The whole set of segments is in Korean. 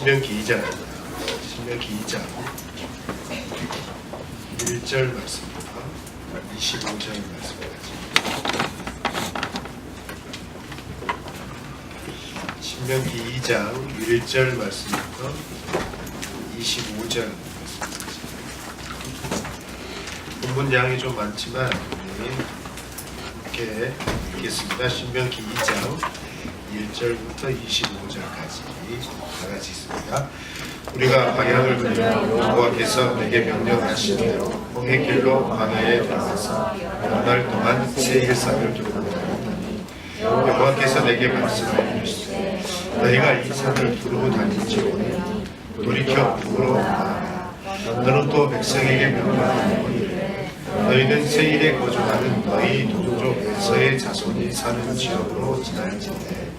신명기 2장 1절 말씀부터 25절 말씀까지. 신명기 2장 1절 말씀부터 25절 말씀까지. 본문 양이 좀 많지만 함께 읽겠습니다. 신명기 2장 1절부터 25절까지 다 같이 있습니다. 우리가 방향을 돌려 여호와께서 내게 명령하신 대로 홍해 길로 광야에 들어가서 여러 날 동안 세일산을 두고 다녔더니 여호와께서 내게 말씀하여 주시되 너희가 이 산을 두르고 다닐지오니 돌이켜 북으로 나아가 너는 또 백성에게 명령하노니 너희는 세일에 거주하는 너희 동족 에서의 자손이 사는 지역으로 지날지니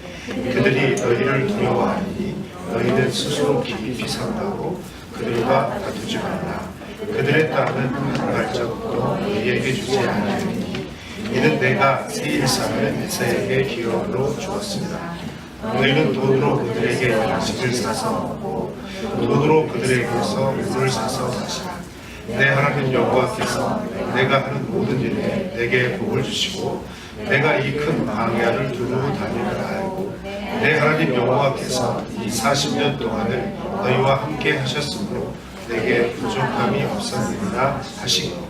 그들이 너희를 두려워하니 너희는 스스로 깊이 산다고 그들과 다투지 말라. 그들의 땅은 한 발자국도 너희에게 주지 아니하니 이는 내가 세일산을 에서에게 기업으로 주었습니다. 너희는 돈으로 그들에게 양식을 사서 먹고 돈으로 그들에게서 물을 사서 마시라. 내 하나님 여호와께서 내가 하는 모든 일에 내게 복을 주시고 내가 이 큰 광야를 두루 다니는 알고 내 하나님 여호와께서 이 40년 동안을 너희와 함께 하셨으므로 내게 부족함이 없었느니라 하시고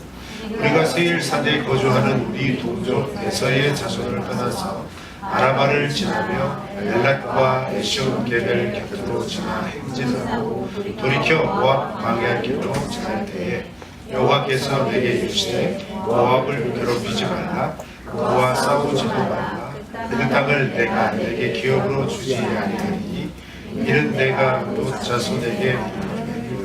우리가 세일산에 거주하는 우리 동족 에서의 자손을 떠나서 아라바를 지나며 엘랏과 에시온 게벨 곁으로 지나 행진하고 돌이켜 모압 광야 길로 지날 때에 여호와께서 내게 이르시되 모압을 괴롭히지 말라. 그와 싸우지도 말라. 그 땅을 내가 내게 기업으로 주지 아니하니 이는 내가 롯 자손에게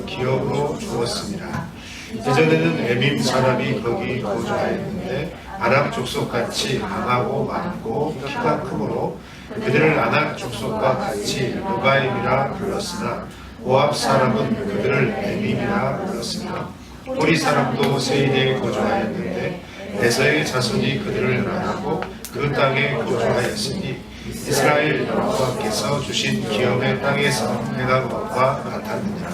기업으로 주었습니다. 이전에는 에밈 사람이 거기 거주하였는데 아낙 족속같이 강하고 많고 키가 크므로 그들을 아낙 족속과 같이 르바임이라 불렀으나 모압 사람은 그들을 에밈이라 불렀으며 호리 사람도 세일에 거주하였는데 에서의 자손이 그들을 만나고 그 땅에 거주하였으니 이스라엘 여호와께서 주신 기업의 땅에서 해가 것과 같았느니라.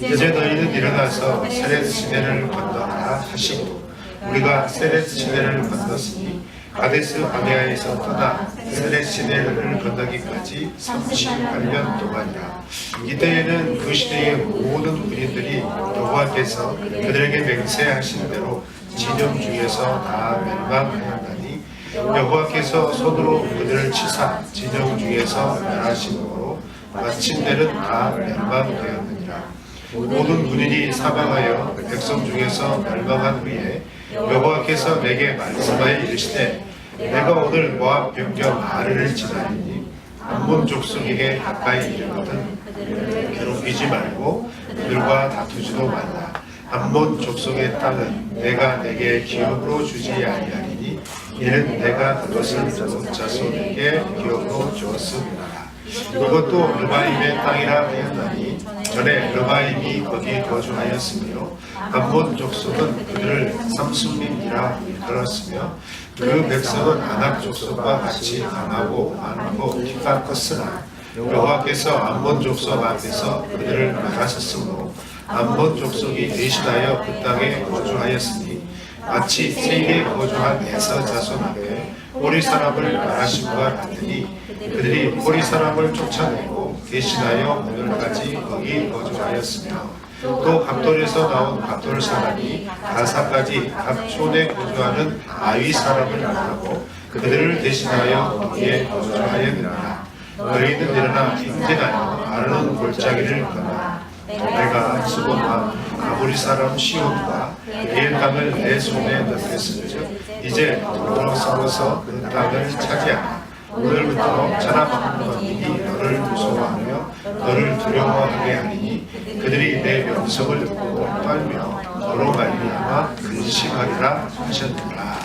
이제 너희는 일어나서 세렛 시내를 건너라 하시고 우리가 세렛 시내를 건넜으니 가데스 바네아에서 떠나 세렛 시내를 건너기까지 38년 동안이라. 이때에는 그 시대의 모든 군인들이 여호와께서 그들에게 맹세하신 대로 진영 중에서 다 멸망하였나니 여호와께서 손으로 그들을 치사 진영 중에서 멸하심으로 마침내는 다 멸망되었느니라. 모든 군인이 사망하여 백성 중에서 멸망한 후에 여호와께서 내게 말씀하여 이르시되 내가 오늘 모압 병정 아르를 지나리니 암몬 족속에게 가까이 이르거든 그들을 괴롭히지 말고 그들과 다투지도 말라. 암몬 족속의 땅은 내가 내게 기업으로 주지 아니하리니 이는 내가 그것을 롯 자손에게 기업으로 주었음이라. 이것도 르바임의 땅이라 하였나니 전에 르바임이 거기 거주하였으며 암몬 족속은 그들을 삼순림이라 일컬었으며 그 백성은 아낙 족속과 같이 강하고 많고 키가 컸으나 여호와께서 암몬 족속 앞에서 그들을 나가셨으므로 암몬 족속이 대신하여 그 땅에 거주하였으니 마치 세일에 거주한 에서 자손 앞에 호리 사람을 멸하심과 같으니 그들이 호리 사람을 쫓아내고 대신하여 오늘까지 거기 거주하였으며 또 갑돌에서 나온 갑돌 사람이 가사까지 갑촌에 거주하는 아위 사람을 멸하고 그들을 대신하여 거기에 거주하였느니라. 너희는 일어나 행진하여 아르논 골짜기를 건너 내가 스본과 아모리 사람 시온과 그의 땅을 내 손에 넣겠으니 이제 도로 싸워서 그 땅을 차지하라. 오늘부터 자라먹는 것들이 너를 무서워하며 너를 두려워하게 하리니 그들이 내 명성을 듣고 떨며 너로 말미암아 근심하리라 하셨노라.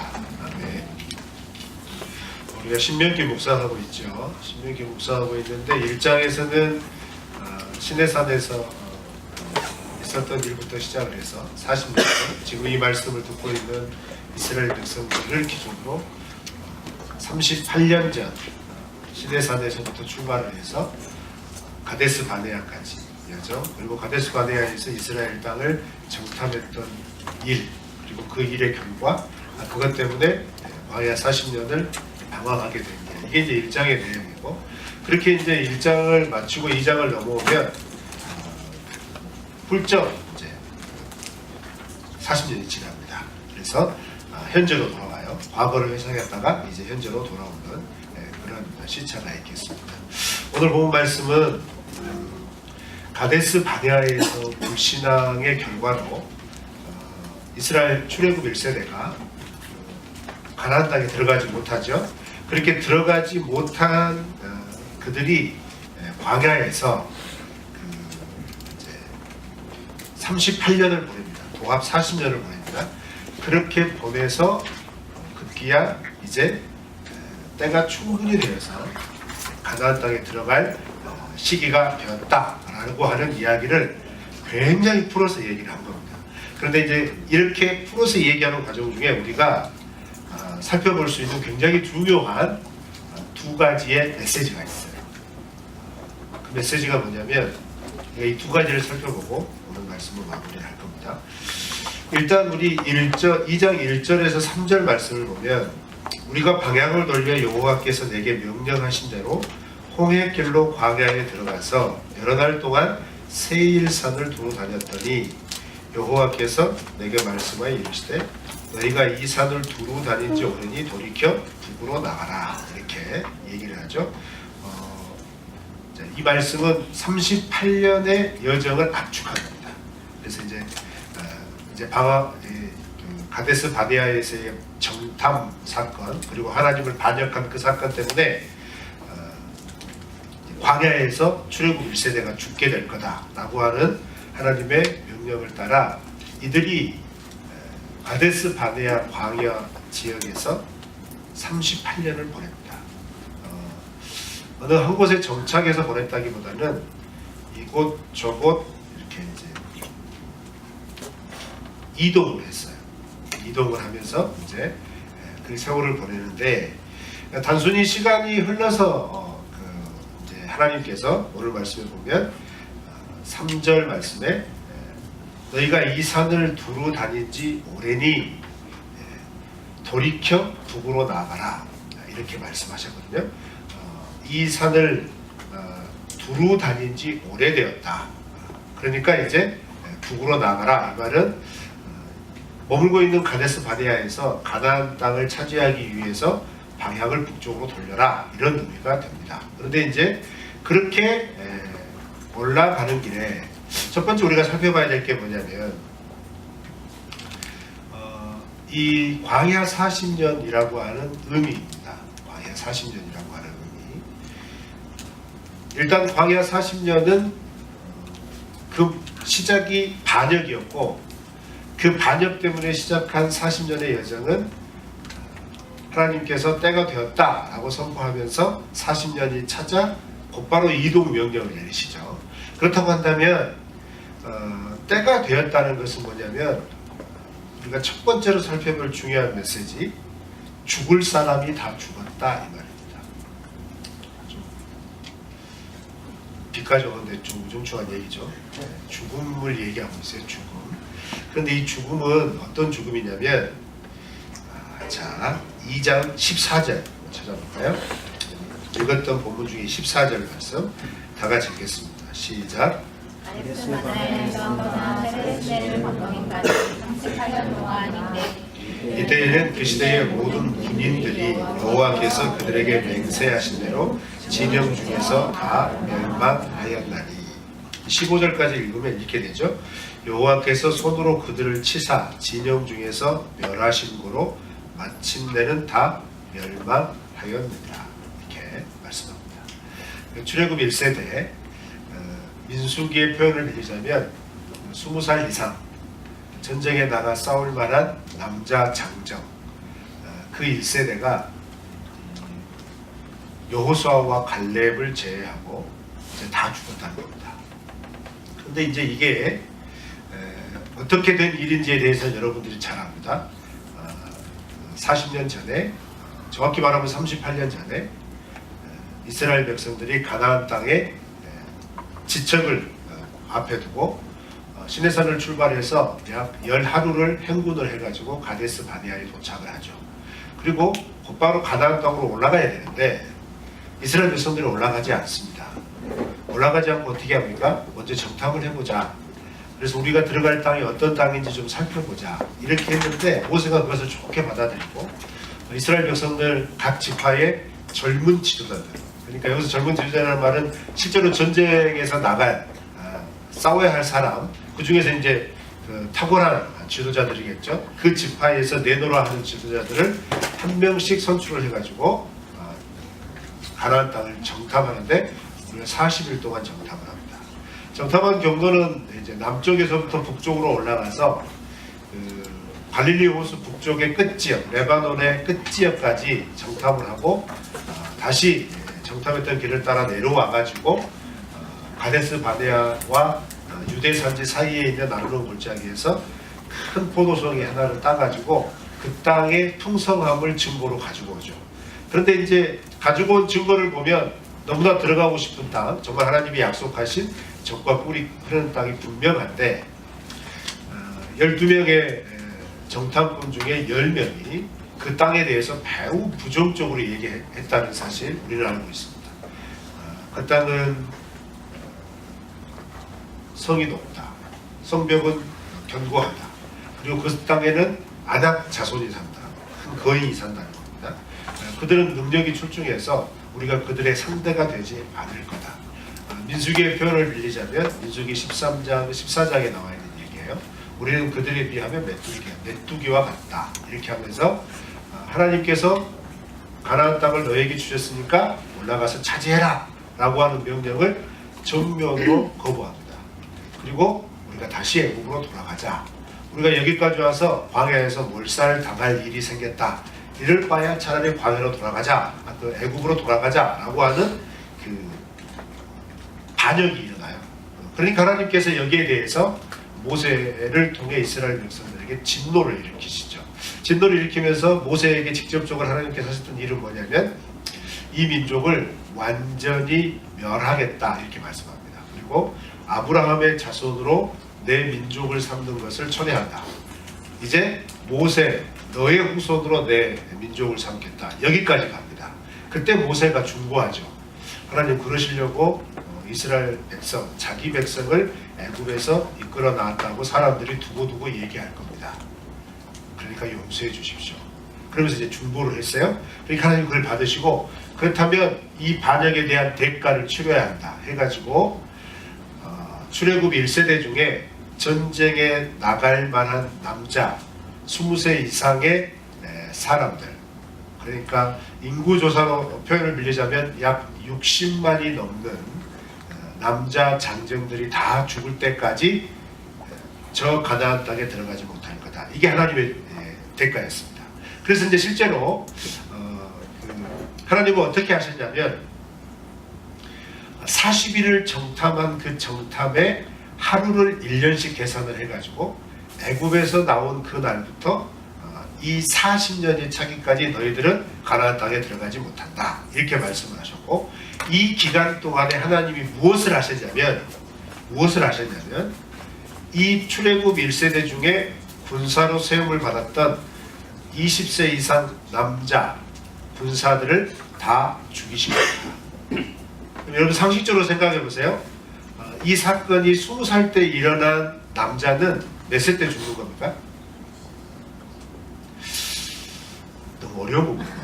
아멘. 우리가 신명기 묵상하고 있죠. 신명기 묵상하고 있는데 1장에서는 시내산에서 있었던 일부터 시작을 해서 40년 지금 이 말씀을 듣고 있는 이스라엘 백성들을 기준으로 38년 전 시내산에서부터 출발을 해서 가데스 바네아까지 여정, 그리고 가데스 바네아에서 이스라엘 땅을 정탐했던 일, 그리고 그 일의 결과, 그것 때문에 광야 40년을 방황하게 된 일. 이게 이제 1장의 내용이고, 그렇게 이제 1장을 마치고 2장을 넘어오면 훌쩍 이제 40년이 지납니다. 그래서 현재로 돌아와요. 과거를 회상했다가 이제 현재로 돌아오는 그런 시차가 있겠습니다. 오늘 본 말씀은 가데스 바네아에서 불신앙의 결과로 이스라엘 출애굽 1세대가 가나안 땅에 들어가지 못하죠. 그렇게 들어가지 못한 그들이 광야에서 38년을 보냅니다. 도합 40년을 보냅니다. 그렇게 보내서 급기야 이제 때가 충분히 되어서 가나안 땅에 들어갈 시기가 되었다라고 하는 이야기를 굉장히 풀어서 얘기를 한 겁니다. 그런데 이제 이렇게 풀어서 얘기하는 과정 중에 우리가 살펴볼 수 있는 굉장히 중요한 두 가지의 메시지가 있어요. 그 메시지가 뭐냐면 이 두 가지를 살펴보고 오늘 말씀을 마무리할 겁니다. 일단 우리 2장 1절에서 3절 말씀을 보면 우리가 방향을 돌려 여호와께서 내게 명령하신 대로 홍해길로 광야에 들어가서 여러 날 동안 세일산을 두루 다녔더니 여호와께서 내게 말씀하여 이르시되 너희가 이 산을 두루 다닌 지 오래니 돌이켜 북으로 나가라, 이렇게 얘기를 하죠. 이 말씀은 38년의 여정을 압축한 겁니다. 그래서 이제 가데스 바네아에서의 정탐 사건, 그리고 하나님을 반역한 그 사건 때문에 광야에서 출애굽 1세대가 죽게 될 거다라고 하는 하나님의 명령을 따라 이들이 가데스 바네아 광야 지역에서 38년을 보냅니다. 어느 한 곳에 정착해서 보냈다기보다는 이곳 저곳 이렇게 이제 이동을 했어요. 이동을 하면서 이제 그 세월을 보내는데, 단순히 시간이 흘러서 이제 하나님께서 오늘 말씀에 보면 3절 말씀에 너희가 이 산을 두루 다닌 지 오래니 돌이켜 북으로 나가라, 이렇게 말씀하셨거든요. 이 산을 두루 다닌 지 오래되었다. 그러니까 이제 북으로 나가라, 이 말은 머물고 있는 가데스 바네아에서 가나안 땅을 차지하기 위해서 방향을 북쪽으로 돌려라, 이런 의미가 됩니다. 그런데 이제 그렇게 올라가는 길에 첫 번째 우리가 살펴봐야 될 게 뭐냐면 이 광야 40년이라고 하는 의미입니다. 광야 40년이라고 하는 의미. 일단 광야 40년은 그 시작이 반역이었고, 그 반역 때문에 시작한 40년의 여정은 하나님께서 때가 되었다라고 선포하면서 40년이 찾아 곧바로 이동 명령을 내리시죠. 그렇다고 한다면 때가 되었다는 것은 뭐냐면 우리가 첫 번째로 살펴볼 중요한 메시지, 죽을 사람이 다 죽었다, 이 말입니다. 좀 비까지 오는데 좀 우중충한 얘기죠. 죽음을 얘기하고 있어요. 죽음. 그런데 이 죽음은 어떤 죽음이냐면, 자 2장 14절 찾아볼까요? 읽었던 본문 중에 14절 말씀 다 같이 읽겠습니다. 시작. 가데스 바네아에서 떠나 세레스네를 건너기까지 38년 동안인데 이때에는 그 시대의 모든 군인들이 여호와께서 그들에게 맹세하신 대로 진영 중에서 다 멸망하였나니. 15절까지 읽으면 이렇게 되죠. 여호와께서 손으로 그들을 치사 진영 중에서 멸하신 고로 마침내는 다 멸망하였느니라, 이렇게 말씀합니다. 출애굽 1세대 민수기의 표현을 드리자면 20살 이상 전쟁에 나가 싸울 만한 남자 장정, 그 1세대가 여호수아와 갈렙을 제외하고 이제 다 죽었다는 겁니다. 그런데 이제 이게 어떻게 된 일인지에 대해서는 여러분들이 잘 압니다. 40년 전에, 정확히 말하면 38년 전에 이스라엘 백성들이 가나안 땅에 지척을 앞에 두고 시내산을 출발해서 약 10하루를 행군을 해가지고 가데스 바네아에 도착을 하죠. 그리고 곧바로 가나안 땅으로 올라가야 되는데 이스라엘 백성들이 올라가지 않습니다. 올라가지 않고 어떻게 합니까? 먼저 정탐을 해보자. 그래서 우리가 들어갈 땅이 어떤 땅인지 좀 살펴보자. 이렇게 했는데 모세가 그것을 좋게 받아들이고 이스라엘 백성들 각 지파의 젊은 지도자들, 그러니까 여기서 젊은 지도자라는 말은 실제로 전쟁에서 나갈 싸워야 할 사람, 그 중에서 이제 탁월한 지도자들이겠죠. 그 지파에서 내노라 하는 지도자들을 한 명씩 선출을 해가지고 가나안 땅을 정탐하는데 우리가 40일 동안 정탐을 합니다. 정탐한 경로는 이제 남쪽에서부터 북쪽으로 올라가서 갈릴리 호수 북쪽의 끝지역, 레바논의 끝지역까지 정탐을 하고 다시 정탐했던 길을 따라 내려와가지고 가데스 바네아와 유대 산지 사이에 있는 아르논 골짜기에서 큰 포도송이 하나를 따가지고 그 땅의 풍성함을 증거로 가지고 오죠. 그런데 이제 가지고 온 증거를 보면 너무나 들어가고 싶은 땅, 정말 하나님이 약속하신 젖과 꿀이 흐르는 땅이 분명한데 12명의 정탐꾼 중에 10명이 그 땅에 대해서 매우 부정적으로 얘기했다는 사실 우리는 알고 있습니다. 그 땅은 성이 높다, 성벽은 견고하다, 그리고 그 땅에는 안악 자손이 산다, 큰 거인이 산다는 겁니다. 그들은 능력이 출중해서 우리가 그들의 상대가 되지 않을 거다. 민수기의 표현을 빌리자면 민수기 13장, 14장에 나와 있는 얘기예요. 우리는 그들에 비하면 메뚜기와 같다. 이렇게 하면서 하나님께서 가나안 땅을 너에게 주셨으니까 올라가서 차지해라 라고 하는 명령을 정면으로 거부합니다. 그리고 우리가 다시 애굽으로 돌아가자. 우리가 여기까지 와서 광야에서 몰살 당할 일이 생겼다. 이럴 바야 차라리 광야로 돌아가자, 애굽으로 돌아가자라고 하는 그 반역이 일어나요. 그러니까 하나님께서 여기에 대해서 모세를 통해 이스라엘 백성들에게 진노를 일으키시죠. 진노를 일으키면서 모세에게 직접적으로 하나님께서 하셨던 일은 뭐냐면 이 민족을 완전히 멸하겠다 이렇게 말씀합니다. 그리고 아브라함의 자손으로 내 민족을 삼는 것을 천회한다. 이제 모세 너의 후손으로 내 민족을 삼겠다. 여기까지 갑니다. 그때 모세가 중보하죠. 하나님 그러시려고 이스라엘 백성, 자기 백성을 애굽에서 이끌어 나왔다고 사람들이 두고두고 얘기할 겁니다. 그러니까 용서해 주십시오. 그러면서 이제 중보를 했어요. 그러니까 하나님 그걸 받으시고 그렇다면 이 반역에 대한 대가를 치러야 한다 해가지고 출애굽 1세대 중에 전쟁에 나갈 만한 남자 20세 이상의 사람들, 그러니까 인구조사로 표현을 빌리자면 약 60만이 넘는 남자 장정들이 다 죽을 때까지 저 가나안 땅에 들어가지 못할 거다. 이게 하나님의 대가였습니다. 그래서 이제 실제로 하나님은 어떻게 하셨냐면 40일을 정탐한 그 정탐에 하루를 1년씩 계산을 해가지고 애굽에서 나온 그 날부터 이 40년이 차기까지 너희들은 가나안 땅에 들어가지 못한다. 이렇게 말씀을 하셨고 이 기간 동안에 하나님이 무엇을 하셨냐면 이 출애굽 1세대 중에 군사로 세움을 받았던 20세 이상 남자 군사들을 다 죽이신 겁니다. 여러분 상식적으로 생각해 보세요. 이 사건이 20살 때 일어난 남자는 몇 살 때 죽는 겁니까? 너무 어려운 부분이에요.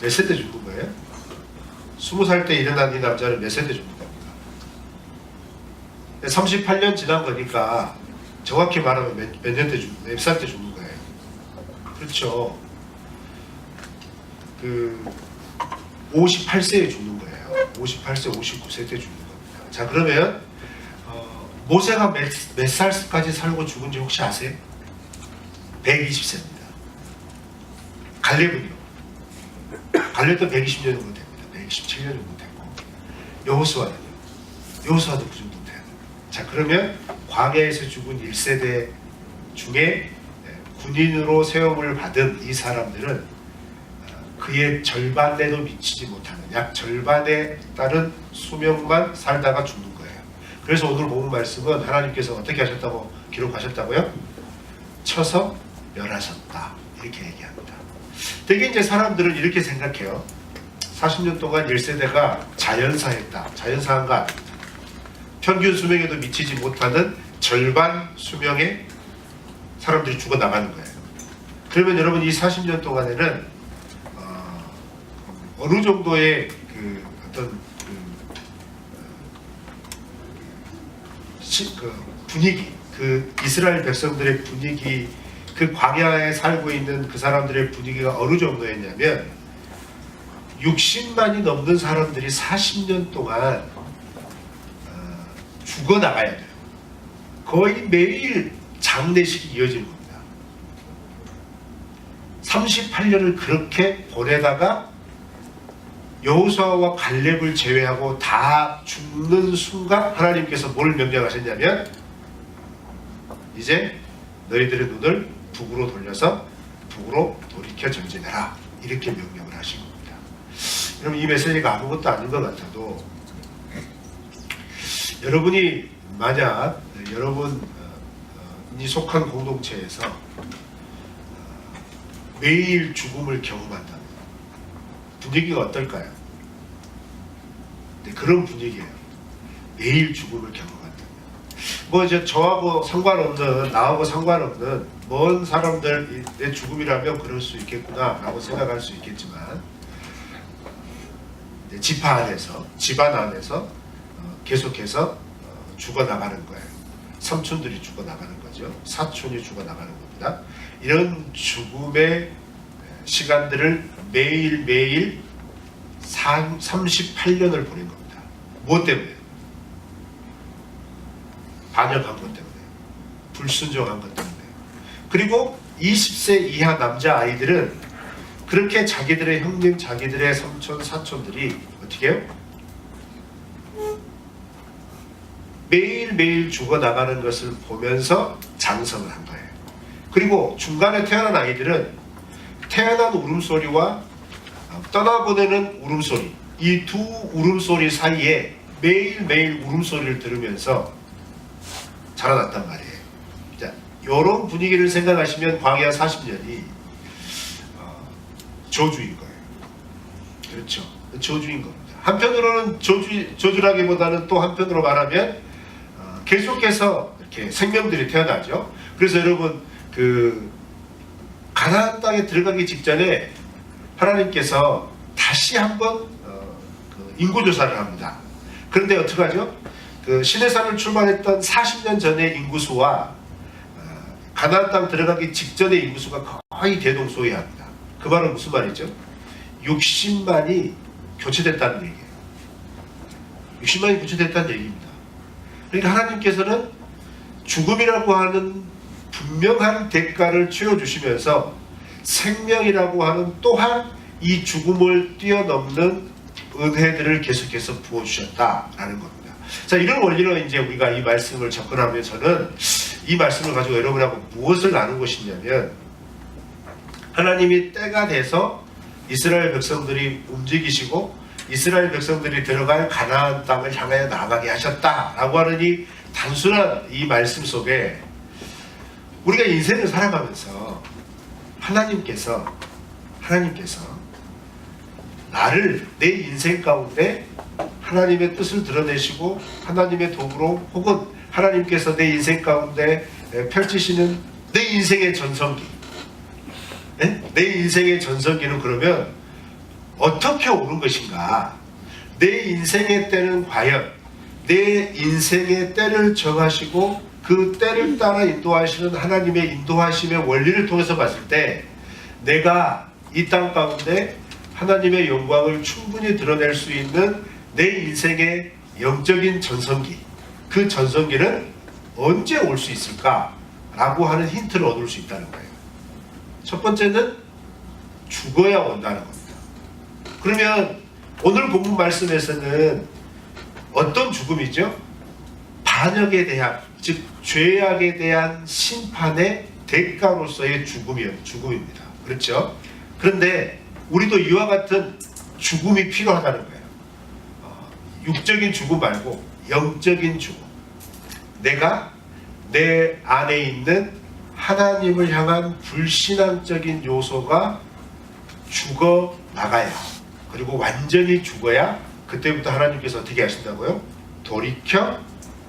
몇 살 때 죽는 거예요? 20살 때 일어난 이 남자는 몇 살 때 죽는 겁니까? 38년 지난 거니까 정확히 말하면 몇 년 때 죽는 거예요? 몇 살 때 죽는 거예요? 그렇죠. 58세에 죽는 거예요. 58세, 59세 때 죽는 겁니다. 자, 그러면 모세가 몇 살까지 살고 죽은지 혹시 아세요? 120세입니다. 갈렙은요? 갈렙도 120년 정도 됩니다. 117년 정도 되고 여호수아는요? 여호수아도 그 정도 돼요. 자, 그러면 광야에서 죽은 1세대 중에 군인으로 세움을 받은 이 사람들은 그의 절반에도 미치지 못하는 약 절반에 따른 수명만 살다가 죽는 거예요. 그래서 오늘 본문 말씀은 하나님께서 어떻게 하셨다고 기록하셨다고요? 쳐서 멸하셨다 이렇게 얘기합니다. 되게 이제 사람들은 이렇게 생각해요. 40년 동안 1세대가 자연사했다. 자연사한 거 아닙니다. 평균 수명에도 미치지 못하는 절반 수명의 사람들이 죽어나가는 거예요. 그러면 여러분 이 40년 동안에는 어느 정도의 그 어떤 분위기, 그 이스라엘 백성들의 분위기, 그 광야에 살고 있는 그 사람들의 분위기가 어느 정도였냐면 60만이 넘는 사람들이 40년 동안 죽어나가야 돼요. 거의 매일 장례식이 이어지는 겁니다. 38년을 그렇게 보내다가 여호수아와 갈렙을 제외하고 다 죽는 순간 하나님께서 뭘 명령하셨냐면 이제 너희들의 눈을 북으로 돌려서 북으로 돌이켜 전진해라 이렇게 명령을 하신 겁니다. 여러분 이 메시지가 아무것도 아닌 것 같아도 여러분이 만약 여러분이 속한 공동체에서 매일 죽음을 경험한다면 분위기가 어떨까요? 네, 그런 분위기예요. 매일 죽음을 경험한다면 뭐 이제 저하고 상관없는 나하고 상관없는 먼 사람들 내 죽음이라면 그럴 수 있겠구나 라고 생각할 수 있겠지만 지파 안에서 집안 안에서 계속해서 죽어나가는 거예요. 삼촌들이 죽어나가는 거죠. 사촌이 죽어나가는 겁니다. 이런 죽음의 시간들을 매일매일 38년을 보낸 겁니다. 무엇 때문에? 반역한 것 때문에, 불순종한 것 때문에. 그리고 20세 이하 남자아이들은 그렇게 자기들의 형님, 자기들의 삼촌, 사촌들이 어떻게 해요? 매일매일 죽어나가는 것을 보면서 장성을 한 거예요. 그리고 중간에 태어난 아이들은 태어난 울음소리와 떠나보내는 울음소리, 이 두 울음소리 사이에 매일매일 울음소리를 들으면서 자라났단 말이에요. 자, 이런 분위기를 생각하시면 광야 40년이 저주인 거예요. 그렇죠. 저주인 겁니다. 한편으로는 저주라기보다는 또 한편으로 말하면 계속해서 이렇게 생명들이 태어나죠. 그래서 여러분 그 가나안 땅에 들어가기 직전에 하나님께서 다시 한번 인구조사를 합니다. 그런데 어떻게 하죠? 그 시내산을 출발했던 40년 전의 인구수와 가나안 땅 들어가기 직전의 인구수가 거의 대동소이합니다. 그 말은 무슨 말이죠? 60만이 교체됐다는 얘기예요. 60만이 교체됐다는 얘기입니다. 그러니까 하나님께서는 죽음이라고 하는 분명한 대가를 치러주시면서 생명이라고 하는 또한 이 죽음을 뛰어넘는 은혜들을 계속해서 부어주셨다라는 겁니다. 자, 이런 원리로 이제 우리가 이 말씀을 접근하면서는 이 말씀을 가지고 여러분하고 무엇을 나누고 싶냐면 하나님이 때가 돼서 이스라엘 백성들이 움직이시고 이스라엘 백성들이 들어갈 가나안 땅을 향하여 나아가게 하셨다라고 하는 이 단순한 이 말씀 속에 우리가 인생을 살아가면서 하나님께서 나를 내 인생 가운데 하나님의 뜻을 드러내시고 하나님의 도구로 혹은 하나님께서 내 인생 가운데 펼치시는 내 인생의 전성기, 내 인생의 전성기는 그러면 어떻게 오는 것인가? 내 인생의 때는 과연 내 인생의 때를 정하시고 그 때를 따라 인도하시는 하나님의 인도하심의 원리를 통해서 봤을 때 내가 이 땅 가운데 하나님의 영광을 충분히 드러낼 수 있는 내 인생의 영적인 전성기, 그 전성기는 언제 올 수 있을까라고 하는 힌트를 얻을 수 있다는 거예요. 첫 번째는 죽어야 온다는 겁니다. 그러면 오늘 본문 말씀에서는 어떤 죽음이죠? 반역에 대한, 즉 죄악에 대한 심판의 대가로서의 죽음입니다. 그렇죠? 그런데 우리도 이와 같은 죽음이 필요하다는 거예요. 육적인 죽음 말고 영적인 죽음, 내가 내 안에 있는 하나님을 향한 불신앙적인 요소가 죽어 나가야, 그리고 완전히 죽어야 그때부터 하나님께서 어떻게 하신다고요? 돌이켜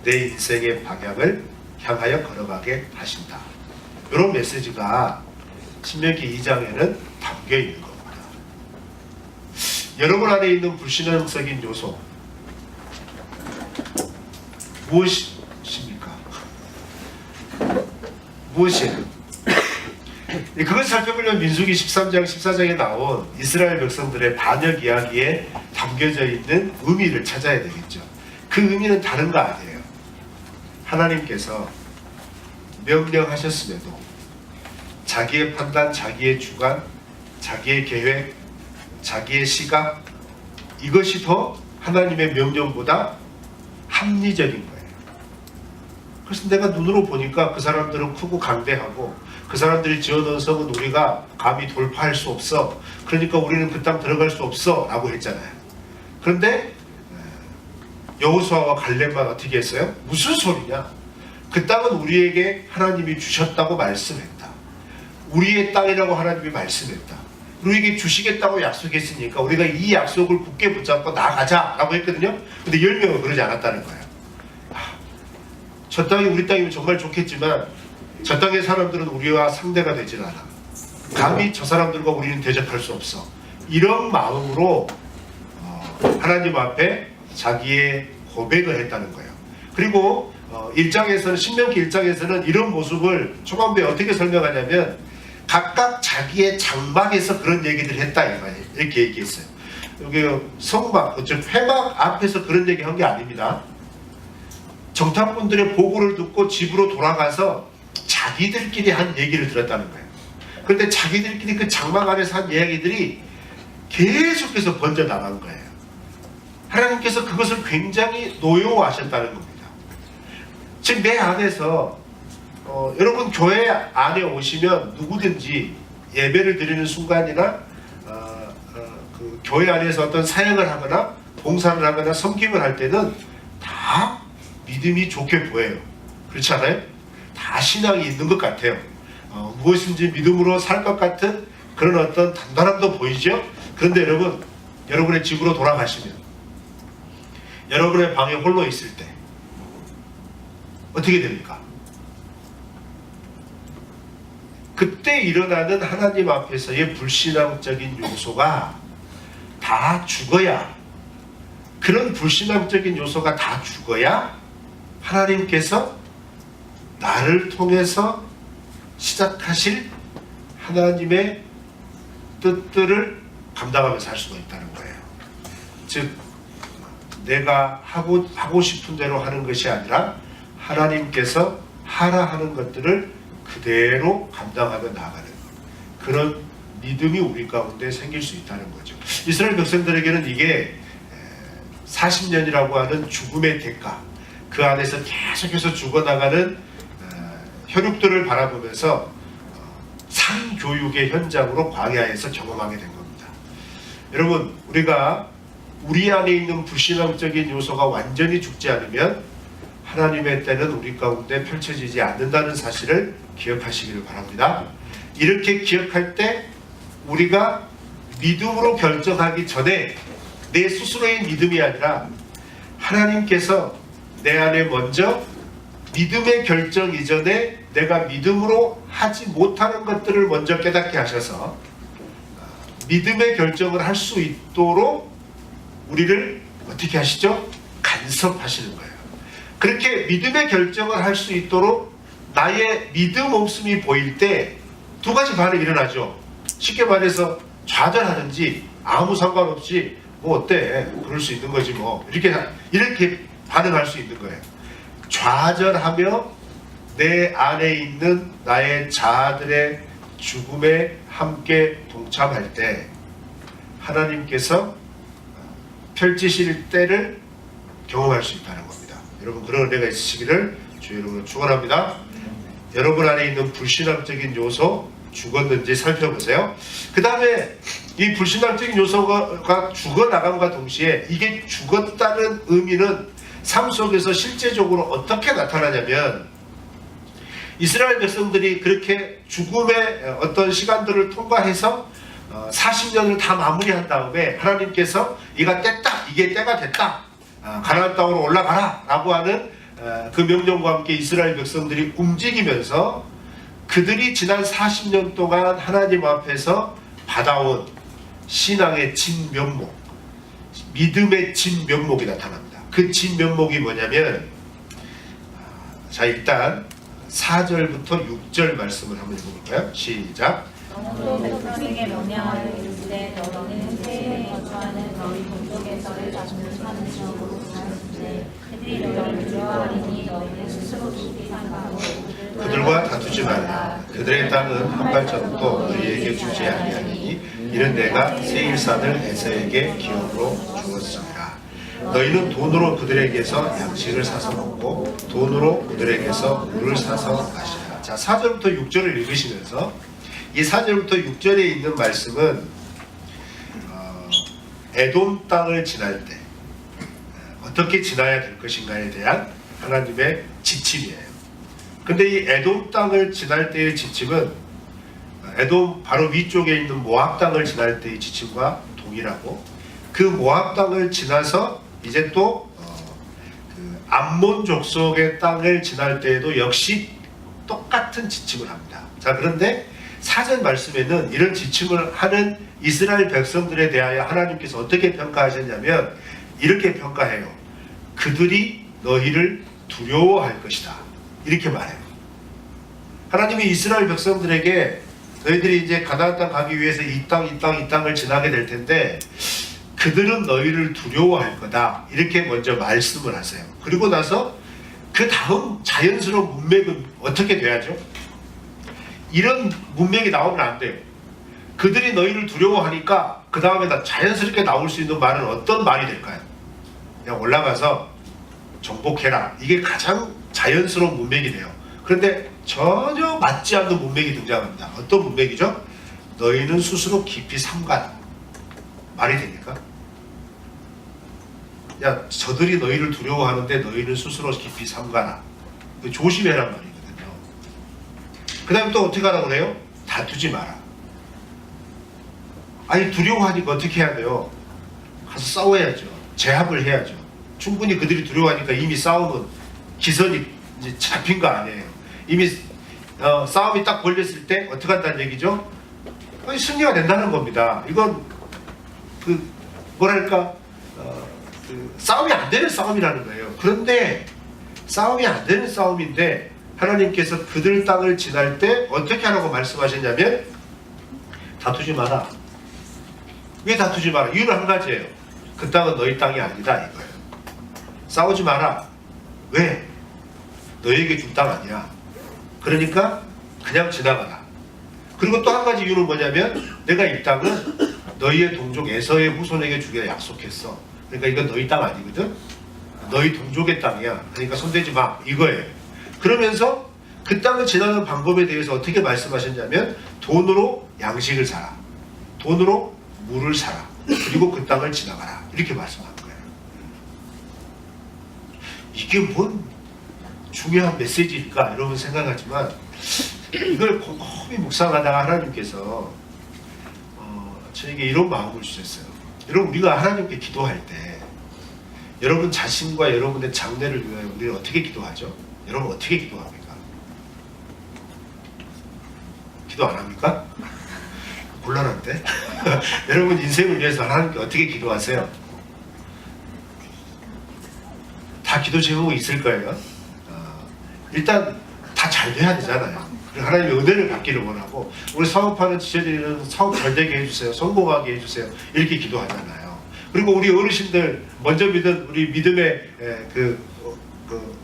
내 인생의 방향을 향하여 걸어가게 하신다. 이런 메시지가 신명기 2장에는 담겨 있는 겁니다. 여러분 안에 있는 불신앙적인 요소 무엇입니까? 무엇이에요? 그것을 살펴보려면 민수기 13장 14장에 나온 이스라엘 백성들의 반역 이야기에 담겨져 있는 의미를 찾아야 되겠죠. 그 의미는 다른 거 아니에요. 하나님께서 명령하셨음에도 자기의 판단, 자기의 주관, 자기의 계획, 자기의 시각, 이것이 더 하나님의 명령보다 합리적인 거예요. 그래서 내가 눈으로 보니까 그 사람들은 크고 강대하고 그 사람들이 지어놓은 성은 우리가 감히 돌파할 수 없어. 그러니까 우리는 그 땅 들어갈 수 없어 라고 했잖아요. 그런데 여호수아와 갈렙만 어떻게 했어요? 무슨 소리냐? 그 땅은 우리에게 하나님이 주셨다고 말씀했다. 우리의 땅이라고 하나님이 말씀했다. 우리에게 주시겠다고 약속했으니까 우리가 이 약속을 굳게 붙잡고 나아가자 라고 했거든요. 근데 10명은 그러지 않았다는 거예요. 저 땅이 우리 땅이면 정말 좋겠지만 저 땅의 사람들은 우리와 상대가 되질 않아. 감히 저 사람들과 우리는 대적할 수 없어. 이런 마음으로 하나님 앞에 자기의 고백을 했다는 거예요. 그리고 1장에서는 신명기 1장에서는 이런 모습을 초반부에 어떻게 설명하냐면 각각 자기의 장막에서 그런 얘기들을 했다 이렇게 얘기했어요. 여기 성막, 즉 회막 앞에서 그런 얘기 한 게 아닙니다. 정탐꾼들의 보고를 듣고 집으로 돌아가서 자기들끼리 한 얘기를 들었다는 거예요. 그런데 자기들끼리 그 장막 안에서 한 이야기들이 계속해서 번져나간 거예요. 하나님께서 그것을 굉장히 노여워하셨다는 겁니다. 즉 내 안에서 여러분 교회 안에 오시면 누구든지 예배를 드리는 순간이나 그 교회 안에서 어떤 사역을 하거나 봉사를 하거나 섬김을 할 때는 다 믿음이 좋게 보여요. 그렇지 않아요? 다 신앙이 있는 것 같아요. 무엇인지 믿음으로 살 것 같은 그런 어떤 단단함도 보이죠? 그런데 여러분, 여러분의 집으로 돌아가시면 여러분의 방에 홀로 있을 때 어떻게 됩니까? 그때 일어나는 하나님 앞에서의 불신앙적인 요소가 다 죽어야, 그런 불신앙적인 요소가 다 죽어야 하나님께서 나를 통해서 시작하실 하나님의 뜻들을 감당하며 살 수가 있다는 거예요. 즉 내가 하고 싶은 대로 하는 것이 아니라 하나님께서 하라 하는 것들을 그대로 감당하며 나아가는 그런 믿음이 우리 가운데 생길 수 있다는 거죠. 이스라엘 백성들에게는 이게 40년이라고 하는 죽음의 대가, 그 안에서 계속해서 죽어나가는 혈육들을 바라보면서 상교육의 현장으로 광야에서 경험하게 된 겁니다. 여러분, 우리가 우리 안에 있는 불신앙적인 요소가 완전히 죽지 않으면 하나님의 때는 우리 가운데 펼쳐지지 않는다는 사실을 기억하시기를 바랍니다. 이렇게 기억할 때 우리가 믿음으로 결정하기 전에 내 스스로의 믿음이 아니라 하나님께서 내 안에 먼저 믿음의 결정 이전에 내가 믿음으로 하지 못하는 것들을 먼저 깨닫게 하셔서 믿음의 결정을 할 수 있도록 우리를 어떻게 하시죠? 간섭하시는 거예요. 그렇게 믿음의 결정을 할 수 있도록 나의 믿음 없음이 보일 때 두 가지 반응이 일어나죠. 쉽게 말해서 좌절하든지 아무 상관없이 뭐 어때? 그럴 수 있는 거지 뭐. 이렇게 반응할 수 있는 거예요. 좌절하며 내 안에 있는 나의 자아들의 죽음에 함께 동참할 때 하나님께서 펼치실 때를 경험할 수 있다는 겁니다. 여러분, 그런 은혜가 있으시기를 주의 이름으로 축원합니다. 여러분 안에 있는 불신앙적인 요소 죽었는지 살펴보세요. 그 다음에 이 불신앙적인 요소가 죽어나감과 동시에 이게 죽었다는 의미는 삶 속에서 실제적으로 어떻게 나타나냐면 이스라엘 백성들이 그렇게 죽음의 어떤 시간들을 통과해서 40년을 다 마무리한 다음에 하나님께서 이가 때다, 이게 때가 됐다, 가나안 땅으로 올라가라 라고 하는 그 명령과 함께 이스라엘 백성들이 움직이면서 그들이 지난 40년 동안 하나님 앞에서 받아온 신앙의 진면목, 믿음의 진면목이 나타납니다. 그 진면목이 뭐냐면, 자 일단 4절부터 6절 말씀을 한번 읽어볼까요? 시작. 또 백성에게 명령하여 이르시되 너희는 세일에 거주하는 너희 동족에서의 자손을 사는 지역으로 가르치되 그들이 너희를 두려워하리니 너희는 스스로 깊이 삼가고 그들과 다투지 말라. 그들의 땅은 한 발자국도 너희에게 주지 아니하니 이는 내가 세일산을 에서에게 기업으로 주었으니라. 너희는 돈으로 그들에게서 양식을 사서 먹고 돈으로 그들에게서 물을 사서 마시라. 자, 4절부터 6절을 읽으시면서 이 4절부터 6절에 있는 말씀은 에돔 땅을 지날 때 어떻게 지나야 될 것인가에 대한 하나님의 지침이에요. 근데 이 에돔 땅을 지날 때의 지침은 에돔 바로 위쪽에 있는 모압 땅을 지날 때의 지침과 동일하고, 그 모압 땅을 지나서 이제 또 그 암몬 족속의 땅을 지날 때에도 역시 똑같은 지침을 합니다. 자, 그런데 4절 말씀에는 이런 지침을 하는 이스라엘 백성들에 대하여 하나님께서 어떻게 평가하셨냐면 이렇게 평가해요. 그들이 너희를 두려워할 것이다, 이렇게 말해요. 하나님이 이스라엘 백성들에게 너희들이 이제 가나안 땅 가기 위해서 이 땅을 지나게 될 텐데 그들은 너희를 두려워할 거다, 이렇게 먼저 말씀을 하세요. 그리고 나서 그 다음 자연스러운 문맥은 어떻게 돼야죠? 이런 문맥이 나오면 안 돼요. 그들이 너희를 두려워하니까 그 다음에 자연스럽게 나올 수 있는 말은 어떤 말이 될까요? 그냥 올라가서 정복해라, 이게 가장 자연스러운 문맥이 돼요. 그런데 전혀 맞지 않는 문맥이 등장합니다. 어떤 문맥이죠? 너희는 스스로 깊이 삼가라. 말이 됩니까? 야, 저들이 너희를 두려워하는데 너희는 스스로 깊이 삼가라. 조심해란 말이거든요. 그 다음에 또 어떻게 하라고 그래요? 다투지 마라. 아니, 두려워하니까 어떻게 해야 돼요? 가서 싸워야죠. 제압을 해야죠. 충분히 그들이 두려워하니까 이미 싸움은 기선이 이제 잡힌 거 아니에요. 이미 싸움이 딱 걸렸을 때 어떻게 한다는 얘기죠? 승리가 된다는 겁니다. 이건 뭐랄까, 싸움이 안 되는 싸움이라는 거예요. 그런데 싸움이 안 되는 싸움인데 하나님께서 그들 땅을 지날 때 어떻게 하라고 말씀하셨냐면 다투지 마라. 왜 다투지 마라? 이유는 한 가지예요. 그 땅은 너희 땅이 아니다, 이거예요. 싸우지 마라. 왜? 너희에게 준 땅 아니야. 그러니까 그냥 지나가라. 그리고 또 한 가지 이유는 뭐냐면 내가 이 땅은 너희의 동족 에서의 후손에게 주기로 약속했어. 그러니까 이건 너희 땅 아니거든. 너희 동족의 땅이야. 그러니까 손대지 마, 이거예요. 그러면서 그 땅을 지나는 방법에 대해서 어떻게 말씀하셨냐면 돈으로 양식을 사라, 돈으로 물을 사라, 그리고 그 땅을 지나가라, 이렇게 말씀한 거예요. 이게 뭔 중요한 메시지일까 여러분 생각하지만 이걸 곰곰이 묵상하다가 하나님께서 저에게 이런 마음을 주셨어요. 여러분, 우리가 하나님께 기도할 때 여러분 자신과 여러분의 장래를 위하여 우리는 어떻게 기도하죠? 여러분 어떻게 기도합니까? 기도 안 합니까? 곤란한데? 여러분 인생을 위해서 하나님께 어떻게 기도하세요? 다 기도 제목이 있을 거예요. 일단 다 잘 돼야 되잖아요. 하나님의 은혜를 받기를 원하고, 우리 사업하는 지체들은 사업 잘 되게 해주세요, 성공하게 해주세요, 이렇게 기도하잖아요. 그리고 우리 어르신들, 먼저 믿은 우리 믿음의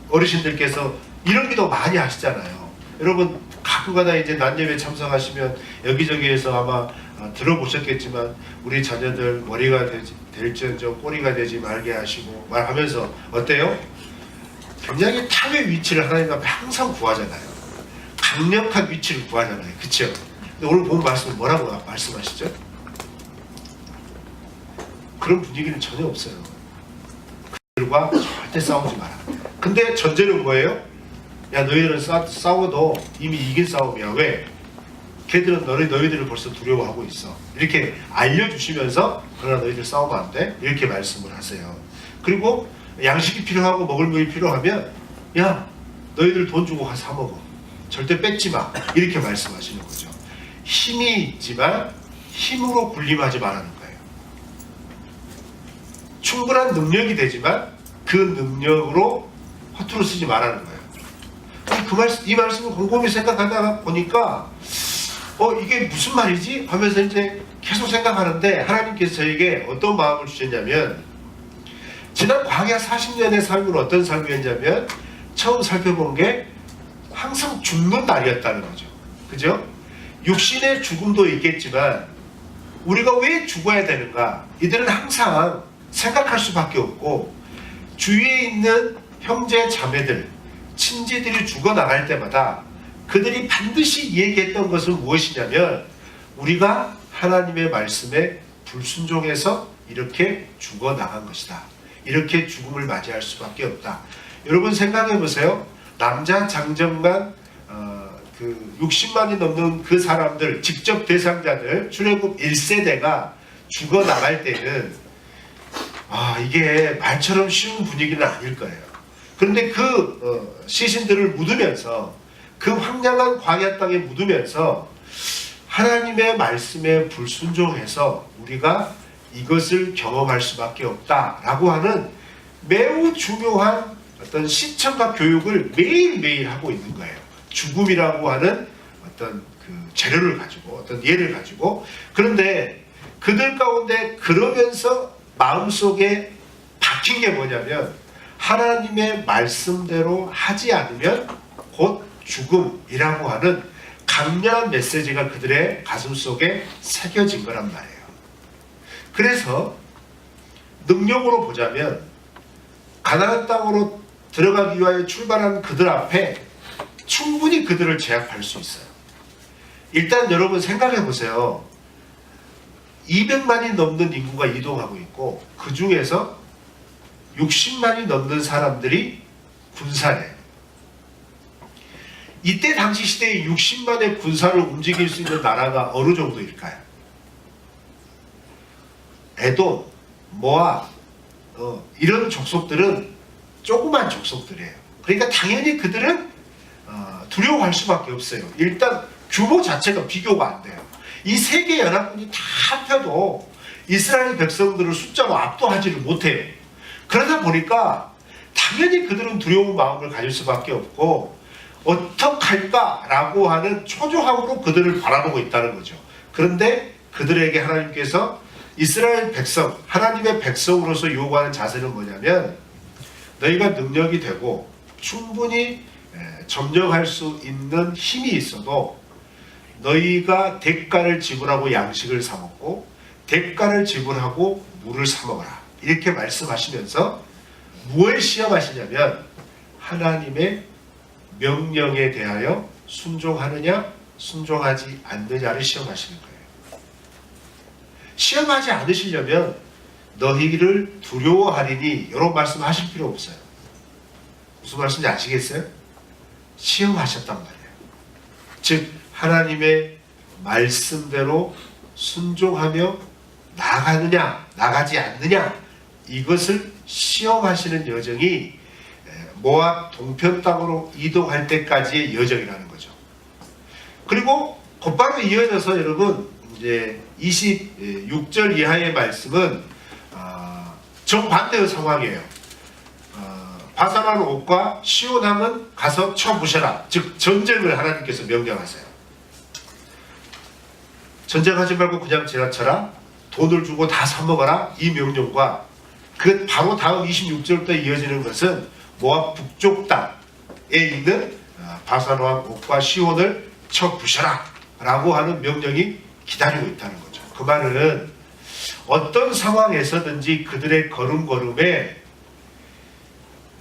어르신들께서 이런 기도 많이 하시잖아요. 여러분 가끔가다 이제 난예배 참석하시면 여기저기에서 아마 들어보셨겠지만 우리 자녀들 머리가 될지언정 꼬리가 되지 말게 하시고 말하면서 어때요? 굉장히 탑의 위치를 하나님 앞에 항상 구하잖아요. 강력한 위치를 구하잖아요. 그쵸? 근데 오늘 본 말씀은 뭐라고 말씀하시죠? 그런 분위기는 전혀 없어요. 그들과 절대 싸우지 마라. 근데 전제는 뭐예요? 야, 너희들은 싸워도 이미 이긴 싸움이야. 왜? 걔들은 너희들을 벌써 두려워하고 있어. 이렇게 알려주시면서 그러나 너희들 싸우면 안 돼. 이렇게 말씀을 하세요. 그리고 양식이 필요하고 먹을 물이 필요하면 야, 너희들 돈 주고 가서 사 먹어. 절대 뺏지 마. 이렇게 말씀하시는 거죠. 힘이 있지만 힘으로 군림하지 말라는 거예요. 충분한 능력이 되지만 그 능력으로 허투루 쓰지 말라는 거예요. 이 말씀을 곰곰이 생각하다가 보니까 이게 무슨 말이지? 하면서 이제 계속 생각하는데 하나님께서 저에게 어떤 마음을 주셨냐면 지난 광야 40년의 삶은 어떤 삶이었냐면 처음 살펴본 게 항상 죽는 날이었다는 거죠. 그죠? 육신의 죽음도 있겠지만 우리가 왜 죽어야 되는가? 이들은 항상 생각할 수밖에 없고 주위에 있는 형제 자매들, 친지들이 죽어나갈 때마다 그들이 반드시 얘기했던 것은 무엇이냐면 우리가 하나님의 말씀에 불순종해서 이렇게 죽어나간 것이다. 이렇게 죽음을 맞이할 수밖에 없다. 여러분 생각해 보세요. 남자 장정만 60만이 넘는 그 사람들, 직접 대상자들, 출애굽 1세대가 죽어나갈 때는 이게 말처럼 쉬운 분위기는 아닐 거예요. 그런데 그 시신들을 묻으면서 그 황량한 광야 땅에 묻으면서 하나님의 말씀에 불순종해서 우리가 이것을 경험할 수밖에 없다라고 하는 매우 중요한 어떤 시청과 교육을 매일매일 하고 있는 거예요. 죽음이라고 하는 어떤 그 재료를 가지고 어떤 예를 가지고. 그런데 그들 가운데 그러면서 마음속에 박힌 게 뭐냐면 하나님의 말씀대로 하지 않으면 곧 죽음이라고 하는 강렬한 메시지가 그들의 가슴속에 새겨진 거란 말이에요. 그래서 능력으로 보자면 가나안 땅으로 들어가기 위하여 출발한 그들 앞에 충분히 그들을 제압할 수 있어요. 일단 여러분 생각해 보세요. 200만이 넘는 인구가 이동하고 있고 그 중에서 60만이 넘는 사람들이 군사래요. 이때 당시 시대에 60만의 군사를 움직일 수 있는 나라가 어느 정도일까요? 에돔, 모압, 이런 족속들은 조그만 족속들이에요. 그러니까 당연히 그들은 두려워할 수밖에 없어요. 일단 규모 자체가 비교가 안 돼요. 이 세계 연합군이 다 합해도 이스라엘 백성들을 숫자로 압도하지를 못해요. 그러다 보니까 당연히 그들은 두려운 마음을 가질 수밖에 없고 어떡할까라고 하는 초조함으로 그들을 바라보고 있다는 거죠. 그런데 그들에게 하나님께서 이스라엘 백성, 하나님의 백성으로서 요구하는 자세는 뭐냐면 너희가 능력이 되고 충분히 점령할 수 있는 힘이 있어도 너희가 대가를 지불하고 양식을 사 먹고 대가를 지불하고 물을 사 먹어라. 이렇게 말씀하시면서 무엇을 시험하시냐면 하나님의 명령에 대하여 순종하느냐 순종하지 않느냐를 시험하시는 거예요. 시험하지 않으시려면 너희를 두려워하리니 이런 말씀 하실 필요 없어요. 무슨 말씀인지 아시겠어요? 시험하셨단 말이에요. 즉 하나님의 말씀대로 순종하며 나가느냐 나가지 않느냐 이것을 시험하시는 여정이 모압 동편 땅으로 이동할 때까지의 여정이라는 거죠. 그리고 곧바로 이어져서 여러분 이제 26절 이하의 말씀은 정반대의 상황이에요. 바사란 옥과 시온함은 가서 쳐부셔라. 즉 전쟁을 하나님께서 명령하세요. 전쟁하지 말고 그냥 지나쳐라. 돈을 주고 다 사먹어라. 이 명령과 그 바로 다음 26절부터 이어지는 것은 모압 북쪽 땅에 있는 바사로한 옥과 시온을 쳐부셔라 라고 하는 명령이 기다리고 있다는 거죠. 그 말은 어떤 상황에서든지 그들의 걸음걸음에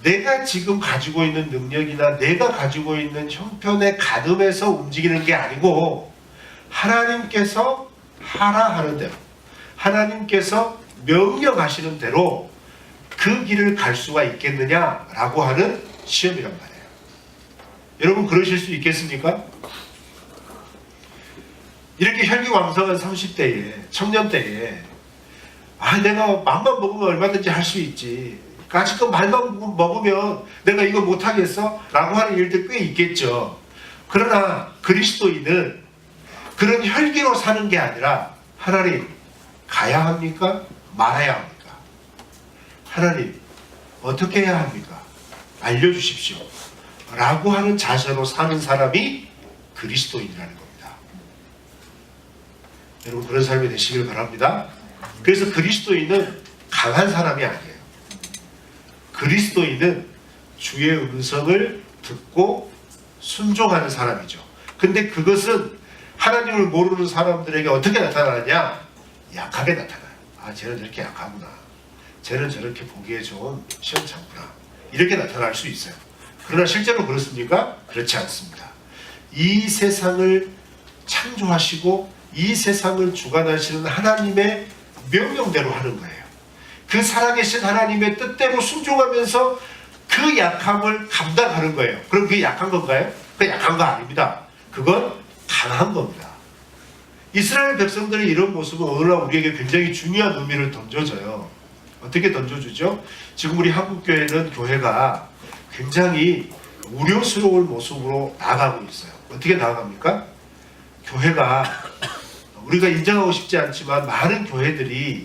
내가 지금 가지고 있는 능력이나 내가 가지고 있는 형편의 가늠에서 움직이는 게 아니고 하나님께서 하라 하는 대로 하나님께서 명령하시는 대로 그 길을 갈 수가 있겠느냐라고 하는 시험이란 말이에요. 여러분 그러실 수 있겠습니까? 이렇게 혈기왕성한 30대에 청년 때에 내가 맘만 먹으면 얼마든지 할 수 있지, 가지껏 말만 먹으면 내가 이거 못하겠어? 라고 하는 일들 꽤 있겠죠. 그러나 그리스도인은 그런 혈기로 사는 게 아니라 하나님 가야 합니까? 말아야 합니까? 하나님 어떻게 해야 합니까? 알려주십시오 라고 하는 자세로 사는 사람이 그리스도인이라는 겁니다. 여러분 그런 삶이 되시길 바랍니다. 그래서 그리스도인은 강한 사람이 아니에요. 그리스도인은 주의 음성을 듣고 순종하는 사람이죠. 근데 그것은 하나님을 모르는 사람들에게 어떻게 나타나느냐? 약하게 나타나요. 쟤는 저렇게 약하구나. 쟤는 저렇게 보기에 좀 시원찮구나. 이렇게 나타날 수 있어요. 그러나 실제로 그렇습니까? 그렇지 않습니다. 이 세상을 창조하시고 이 세상을 주관하시는 하나님의 명령대로 하는 거예요. 그 살아계신 하나님의 뜻대로 순종하면서 그 약함을 감당하는 거예요. 그럼 그게 약한 건가요? 그게 약한 거 아닙니다. 그건 강한 겁니다. 이스라엘 백성들의 이런 모습은 오늘날 우리에게 굉장히 중요한 의미를 던져줘요. 어떻게 던져주죠? 지금 우리 한국교회는 교회가 굉장히 우려스러운 모습으로 나아가고 있어요. 어떻게 나아갑니까? 교회가 우리가 인정하고 싶지 않지만 많은 교회들이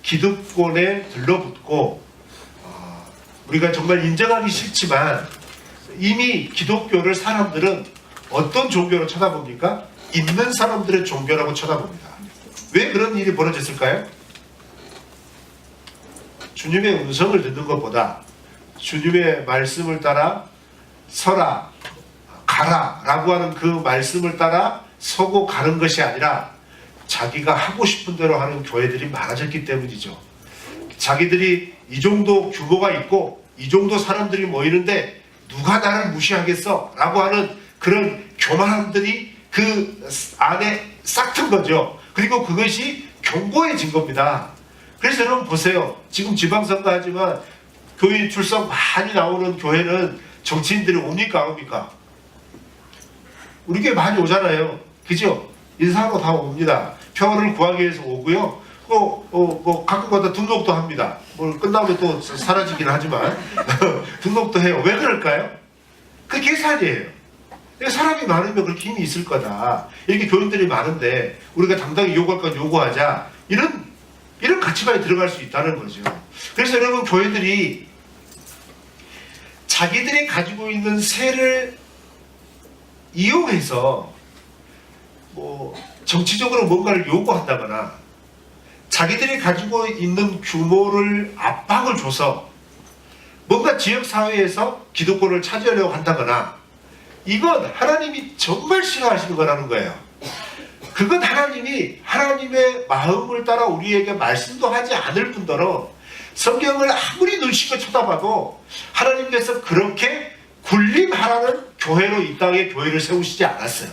기득권에 들러붙고 우리가 정말 인정하기 싫지만 이미 기독교를 사람들은 어떤 종교로 쳐다봅니까? 있는 사람들의 종교라고 쳐다봅니다. 왜 그런 일이 벌어졌을까요? 주님의 음성을 듣는 것보다 주님의 말씀을 따라 서라, 가라 라고 하는 그 말씀을 따라 서고 가는 것이 아니라 자기가 하고 싶은 대로 하는 교회들이 많아졌기 때문이죠. 자기들이 이 정도 규모가 있고 이 정도 사람들이 모이는데 누가 나를 무시하겠어? 라고 하는 그런 교만함들이 그 안에 싹튼 거죠. 그리고 그것이 견고해진 겁니다. 그래서 여러분 보세요. 지금 지방선거 하지만 교인 출석 많이 나오는 교회는 정치인들이 옵니까? 안 옵니까? 우리 교회 많이 오잖아요. 그죠? 인사하러 다 옵니다. 표를 구하기 위해서 오고요. 가끔가다 등록도 합니다. 끝나면 또 사라지긴 하지만 등록도 해요. 왜 그럴까요? 그 계산이에요. 사람이 많으면 그렇게 힘이 있을 거다. 이렇게 교인들이 많은데 우리가 당당히 요구할 건 요구하자. 이런 가치관이 들어갈 수 있다는 거죠. 그래서 여러분 교회들이 자기들이 가지고 있는 세를 이용해서 정치적으로 뭔가를 요구한다거나 자기들이 가지고 있는 규모를 압박을 줘서 뭔가 지역사회에서 기득권을 차지하려고 한다거나 이건 하나님이 정말 싫어하시는 거라는 거예요. 그건 하나님이 하나님의 마음을 따라 우리에게 말씀도 하지 않을 뿐더러 성경을 아무리 눈시껏 쳐다봐도 하나님께서 그렇게 군림하라는 교회로 이 땅에 교회를 세우시지 않았어요.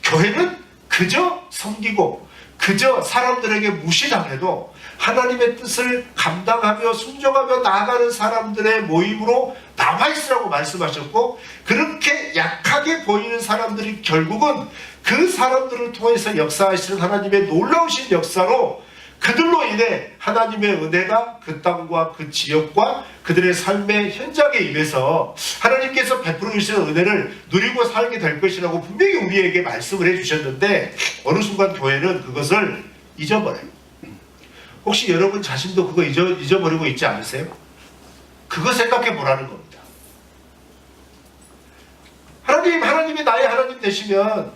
교회는 그저 섬기고 그저 사람들에게 무시당해도 하나님의 뜻을 감당하며 순종하며 나아가는 사람들의 모임으로 남아있으라고 말씀하셨고, 그렇게 약하게 보이는 사람들이 결국은 그 사람들을 통해서 역사하시는 하나님의 놀라우신 역사로 그들로 인해 하나님의 은혜가 그 땅과 그 지역과 그들의 삶의 현장에 임해서 하나님께서 베풀어 주시는 은혜를 누리고 살게 될 것이라고 분명히 우리에게 말씀을 해주셨는데, 어느 순간 교회는 그것을 잊어버려요. 혹시 여러분 자신도 그거 잊어버리고 있지 않으세요? 그거 생각해 보라는 겁니다. 하나님이 나의 하나님 되시면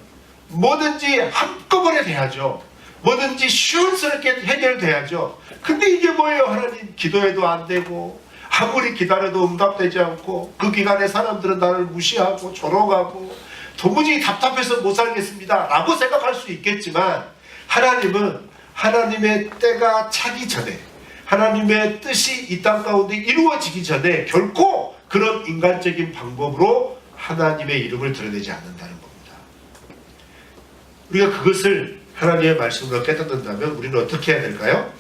뭐든지 한꺼번에 돼야죠. 뭐든지 시원스럽게 해결돼야죠. 근데 이게 뭐예요? 하나님, 기도해도 안 되고 아무리 기다려도 응답되지 않고 그 기간에 사람들은 나를 무시하고 조롱하고 도무지 답답해서 못 살겠습니다 라고 생각할 수 있겠지만, 하나님은 하나님의 때가 차기 전에, 하나님의 뜻이 이 땅 가운데 이루어지기 전에 결코 그런 인간적인 방법으로 하나님의 이름을 드러내지 않는다는 겁니다. 우리가 그것을 하나님의 말씀으로 깨닫는다면 우리는 어떻게 해야 될까요?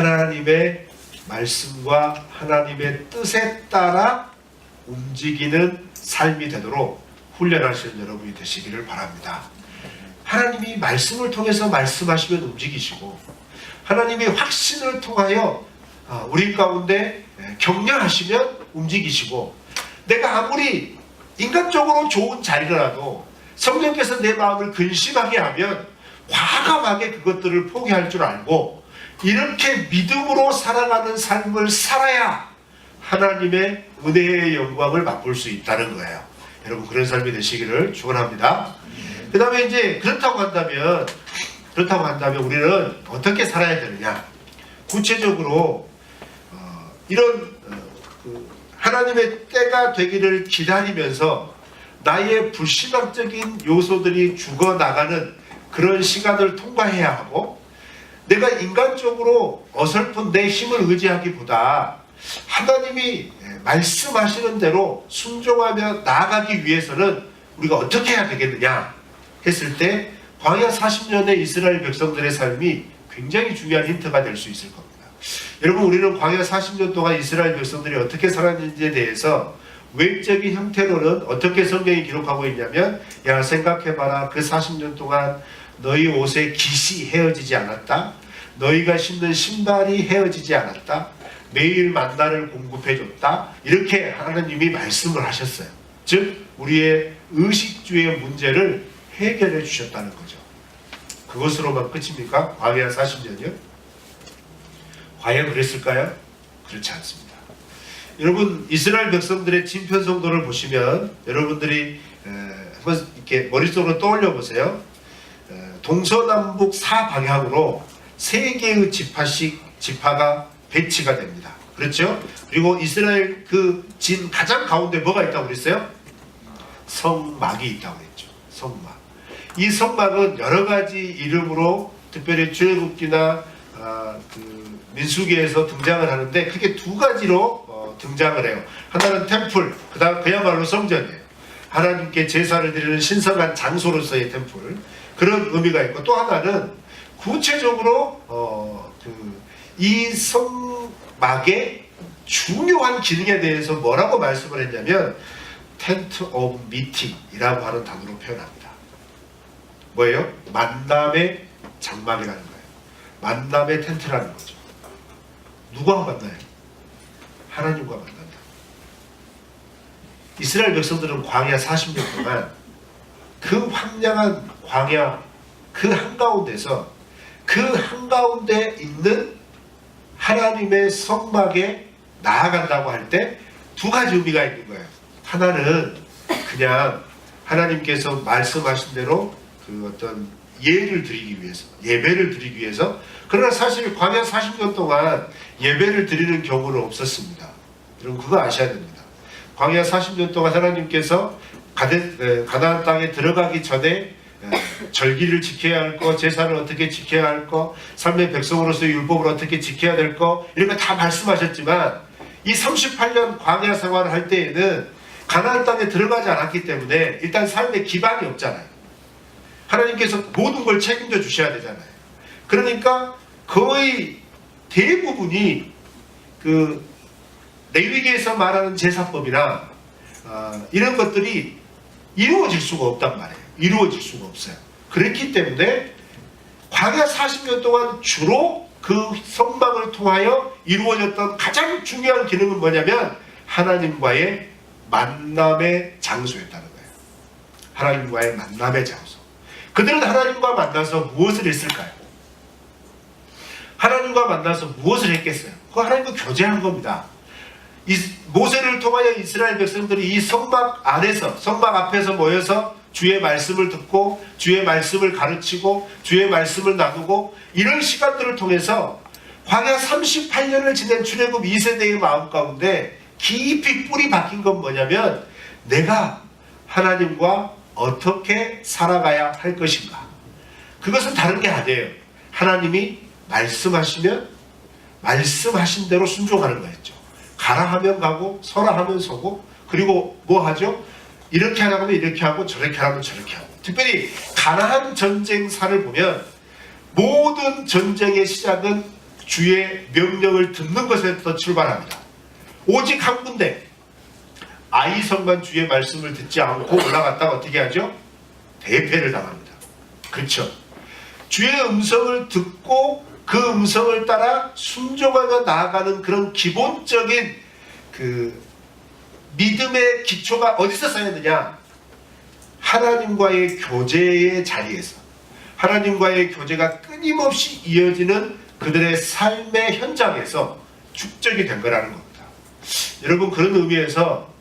하나님의 말씀과 하나님의 뜻에 따라 움직이는 삶이 되도록 훈련하시는 여러분이 되시기를 바랍니다. 하나님이 말씀을 통해서 말씀하시면 움직이시고, 하나님의 확신을 통하여 우리 가운데 격려하시면 움직이시고, 내가 아무리 인간적으로 좋은 자리라도 성령께서 내 마음을 근심하게 하면 과감하게 그것들을 포기할 줄 알고, 이렇게 믿음으로 살아가는 삶을 살아야 하나님의 은혜의 영광을 맛볼 수 있다는 거예요. 여러분, 그런 삶이 되시기를 축원합니다. 그 다음에 이제 그렇다고 한다면 우리는 어떻게 살아야 되느냐? 구체적으로 이런 하나님의 때가 되기를 기다리면서 나의 불신앙적인 요소들이 죽어나가는 그런 시간을 통과해야 하고, 내가 인간적으로 어설픈 내 힘을 의지하기보다 하나님이 말씀하시는 대로 순종하며 나아가기 위해서는 우리가 어떻게 해야 되겠느냐 했을 때, 광야 40년의 이스라엘 백성들의 삶이 굉장히 중요한 힌트가 될 수 있을 겁니다. 여러분, 우리는 광야 40년 동안 이스라엘 백성들이 어떻게 살았는지에 대해서 외적인 형태로는 어떻게 성경이 기록하고 있냐면, 야, 생각해봐라. 그 40년 동안 너희 옷의 깃이 헤어지지 않았다. 너희가 신는 신발이 헤어지지 않았다. 매일 만나를 공급해줬다. 이렇게 하나님이 말씀을 하셨어요. 즉 우리의 의식주의 문제를 해결해 주셨다는 거죠. 그것으로만 끝입니까? 광야 40년이요? 과연 그랬을까요? 그렇지 않습니다. 여러분, 이스라엘 백성들의 진편성도를 보시면 여러분들이 한번 이렇게 머릿속으로 떠올려 보세요. 동서남북 4방향으로 3개의 지파가 배치가 됩니다. 그렇죠? 그리고 이스라엘 그 진 가장 가운데 뭐가 있다고 그랬어요? 성막이 있다고 그랬죠. 성막. 이 성막은 여러 가지 이름으로 특별히 출애굽기나 민수기에서 등장을 하는데, 크게 2가지로 등장을 해요. 하나는 템플, 그야말로 성전이에요. 하나님께 제사를 드리는 신성한 장소로서의 템플, 그런 의미가 있고, 또 하나는 구체적으로 이 성막의 중요한 기능에 대해서 뭐라고 말씀을 했냐면 텐트 오브 미팅이라고 하는 단어로 표현합니다. 뭐예요? 만남의 장막이라는 거예요. 만남의 텐트라는 거죠. 누구와 만나요? 하나님과 만난다. 이스라엘 백성들은 광야 40년 동안 그 황량한 광야 그 한가운데서 그 한가운데 있는 하나님의 성막에 나아간다고 할 때 2가지 의미가 있는 거예요. 하나는 그냥 하나님께서 말씀하신 대로 그 어떤 예를 드리기 위해서, 예배를 드리기 위해서. 그러나 사실 광야 40년 동안 예배를 드리는 경우는 없었습니다. 여러분, 그거 아셔야 됩니다. 광야 40년 동안 하나님께서 가나안 땅에 들어가기 전에 절기를 지켜야 할 거, 제사를 어떻게 지켜야 할 거, 삶의 백성으로서 율법을 어떻게 지켜야 될 거, 이런 거 다 말씀하셨지만, 이 38년 광야 생활을 할 때에는 가나안 땅에 들어가지 않았기 때문에 일단 삶의 기반이 없잖아요. 하나님께서 모든 걸 책임져 주셔야 되잖아요. 그러니까 거의 대부분이 그 레위기에서 말하는 제사법이나 이런 것들이 이루어질 수가 없단 말이에요. 이루어질 수가 없어요. 그렇기 때문에 광야 40년 동안 주로 그 성막을 통하여 이루어졌던 가장 중요한 기능은 뭐냐면 하나님과의 만남의 장소였다는 거예요. 하나님과의 만남의 장소. 그들은 하나님과 만나서 무엇을 했을까요? 하나님과 만나서 무엇을 했겠어요? 그 하나님과 교제한 겁니다. 모세를 통하여 이스라엘 백성들이 이 성막 안에서, 성막 앞에서 모여서 주의 말씀을 듣고 주의 말씀을 가르치고 주의 말씀을 나누고, 이런 시간들을 통해서 광야 38년을 지낸 출애굽 2세대의 마음 가운데 깊이 뿌리 박힌 건 뭐냐면, 내가 하나님과 어떻게 살아가야 할 것인가. 그것은 다른 게 아니에요. 하나님이 말씀하시면 말씀하신 대로 순종하는 거였죠. 가라 하면 가고 서라 하면 서고, 그리고 뭐 하죠? 이렇게 하라면 이렇게 하고 저렇게 하라면 저렇게 하고. 특별히 가나안 전쟁사를 보면 모든 전쟁의 시작은 주의 명령을 듣는 것에서 출발합니다. 오직 한 군데 아이성만 주의 말씀을 듣지 않고 올라갔다가 어떻게 하죠? 대패를 당합니다. 그렇죠? 주의 음성을 듣고 그 음성을 따라 순종하며 나아가는 그런 기본적인 그 믿음의 기초가 어디서 쌓였느냐? 하나님과의 교제의 자리에서, 하나님과의 교제가 끊임없이 이어지는 그들의 삶의 현장에서 축적이 된 거라는 겁니다. 여러분, 그런 의미에서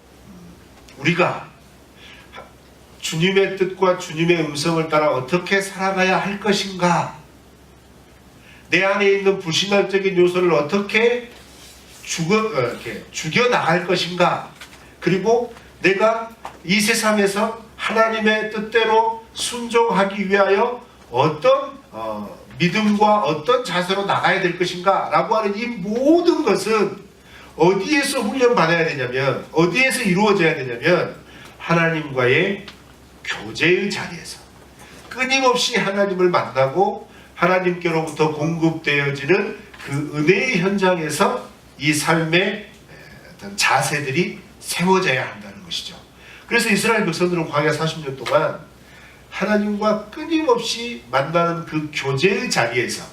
우리가 주님의 뜻과 주님의 음성을 따라 어떻게 살아가야 할 것인가, 내 안에 있는 불신앙적인 요소를 어떻게 죽여나갈 것인가, 그리고 내가 이 세상에서 하나님의 뜻대로 순종하기 위하여 어떤 믿음과 어떤 자세로 나가야 될 것인가 라고 하는 이 모든 것은 어디에서 훈련받아야 되냐면, 어디에서 이루어져야 되냐면 하나님과의 교제의 자리에서 끊임없이 하나님을 만나고 하나님께로부터 공급되어지는 그 은혜의 현장에서 이 삶의 어떤 자세들이 세워져야 한다는 것이죠. 그래서 이스라엘 백성들은 광야 40년 동안 하나님과 끊임없이 만나는 그 교제의 자리에서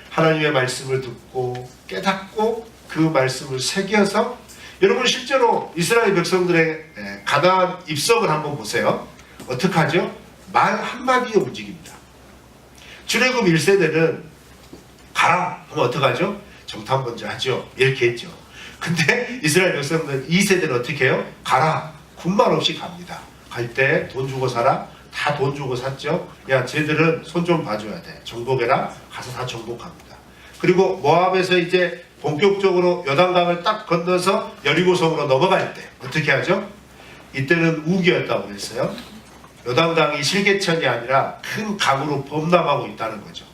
하나님의 말씀을 듣고 깨닫고 그 말씀을 새겨서, 여러분 실제로 이스라엘 백성들의 가나안 입성을 한번 보세요. 어떻게 하죠? 말 한마디에 움직입니다. 출애굽 1세대는 가라 하면 어떻게 하죠? 정탐 먼저 하죠. 이렇게 했죠. 근데 이스라엘 백성들 2세대는 어떻게 해요? 가라. 군말 없이 갑니다. 갈 때 돈 주고 사라. 다 돈 주고 샀죠. 야, 쟤들은 손 좀 봐줘야 돼. 정복해라. 가서 다 정복합니다. 그리고 모압에서 이제 본격적으로 요단강을 딱 건너서 여리고성으로 넘어갈 때 어떻게 하죠? 이때는 우기였다고 그랬어요. 요단강이 실개천이 아니라 큰 강으로 범람하고 있다는 거죠.